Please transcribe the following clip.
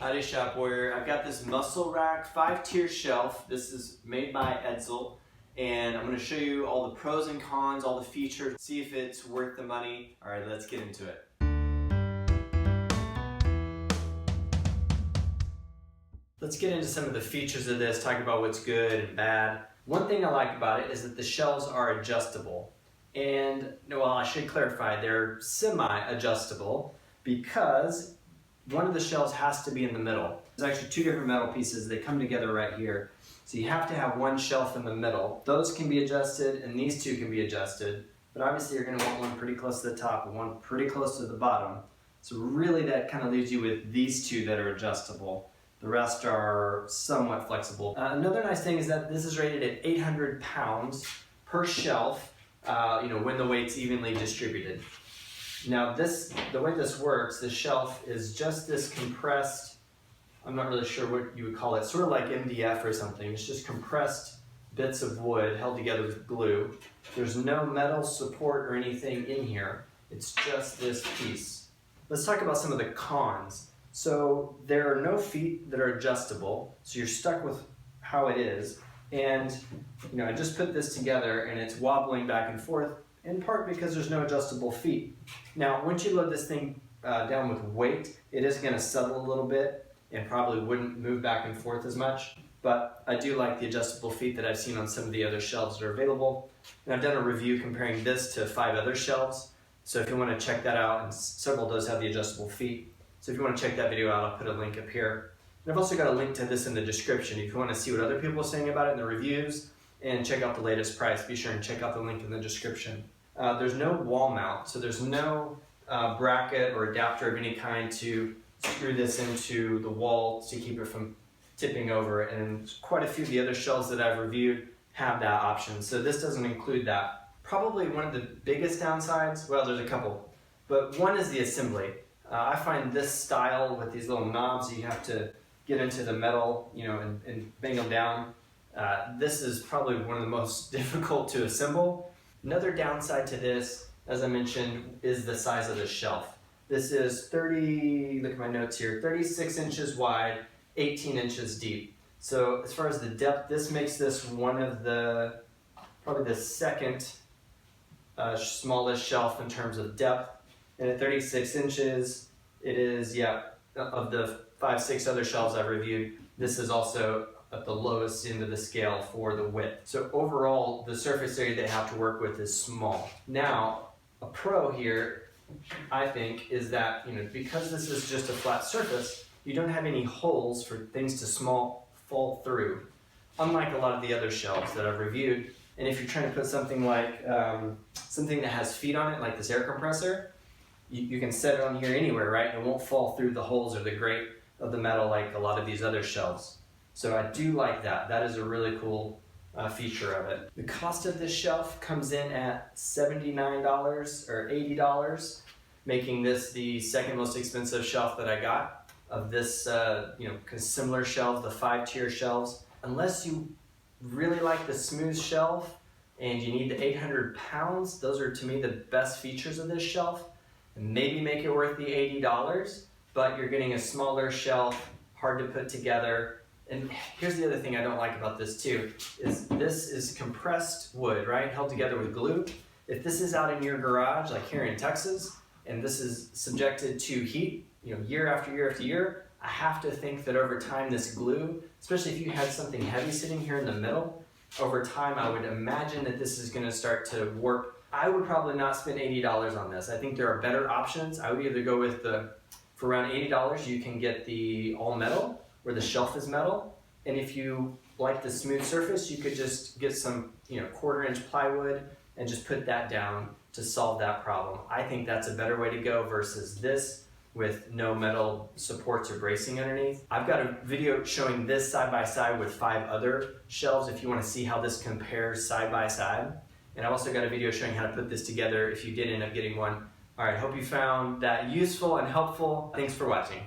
Howdy Shop Warrior. I've got this MucleRack 5-tier shelf. This is made by Edsal, and I'm going to show you all the pros and cons, all the features, see if it's worth the money. Alright, let's get into it. Let's get into some of the features of this, talk about what's good and bad. One thing I like about it is that the shelves are adjustable. And, well, I should clarify, they're semi-adjustable because one of the shelves has to be in the middle. There's actually two different metal pieces. They come together right here. So you have to have one shelf in the middle. Those can be adjusted and these two can be adjusted. But obviously you're going to want one pretty close to the top and one pretty close to the bottom. So really that kind of leaves you with these two that are adjustable. The rest are somewhat flexible. Another nice thing is that this is rated at 800 pounds per shelf, when the weight's evenly distributed. Now the way this works, the shelf is just this compressed, I'm not really sure what you would call it, sort of like MDF or something. It's just compressed bits of wood held together with glue. There's no metal support or anything in here. It's just this piece. Let's talk about some of the cons. So there are no feet that are adjustable, so you're stuck with how it is. And I just put this together and it's wobbling back and forth, in part because there's no adjustable feet. Now, once you load this thing down with weight, it is going to settle a little bit and probably wouldn't move back and forth as much. But I do like the adjustable feet that I've seen on some of the other shelves that are available. And I've done a review comparing this to 5 other shelves. So if you want to check that out, and several of those have the adjustable feet. So if you want to check that video out, I'll put a link up here. And I've also got a link to this in the description. If you want to see what other people are saying about it in the reviews and check out the latest price, be sure and check out the link in the description. There's no wall mount, so there's no bracket or adapter of any kind to screw this into the wall to keep it from tipping over. And quite a few of the other shelves that I've reviewed have that option, so this doesn't include that. Probably one of the biggest downsides, well, there's a couple, but one is the assembly. I find this style with these little knobs, you have to get into the metal, and bang them down. This is probably one of the most difficult to assemble. Another downside to this, as I mentioned, is the size of the shelf. This is look at my notes here, 36 inches wide, 18 inches deep. So as far as the depth, this makes this one of probably the second smallest shelf in terms of depth. And at 36 inches, it is, of the 5-6 other shelves I've reviewed, this is also at the lowest end of the scale for the width. So overall, the surface area they have to work with is small. Now, a pro here, I think, is that, because this is just a flat surface, you don't have any holes for things to fall through, unlike a lot of the other shelves that I've reviewed. And if you're trying to put something like, something that has feet on it, like this air compressor, you can set it on here anywhere, right? It won't fall through the holes or the grate of the metal like a lot of these other shelves. So I do like that. That is a really cool feature of it. The cost of this shelf comes in at $79 or $80, making this the second most expensive shelf that I got of this, similar shelves, the 5-tier shelves. Unless you really like the smooth shelf and you need the 800 pounds, those are to me the best features of this shelf. And maybe make it worth the $80, but you're getting a smaller shelf, hard to put together. And here's the other thing I don't like about this too, is this is compressed wood, right? Held together with glue. If this is out in your garage, like here in Texas, and this is subjected to heat, year after year after year, I have to think that over time this glue, especially if you had something heavy sitting here in the middle, over time I would imagine that this is going to start to warp. I would probably not spend $80 on this. I think there are better options. I would either go with for around $80, you can get the all metal, where the shelf is metal. And if you like the smooth surface, you could just get some 1/4-inch plywood and just put that down to solve that problem. I think that's a better way to go versus this with no metal supports or bracing underneath. I've got a video showing this side by side with 5 other shelves if you want to see how this compares side by side. And I've also got a video showing how to put this together if you did end up getting one. All right, hope you found that useful and helpful. Thanks for watching.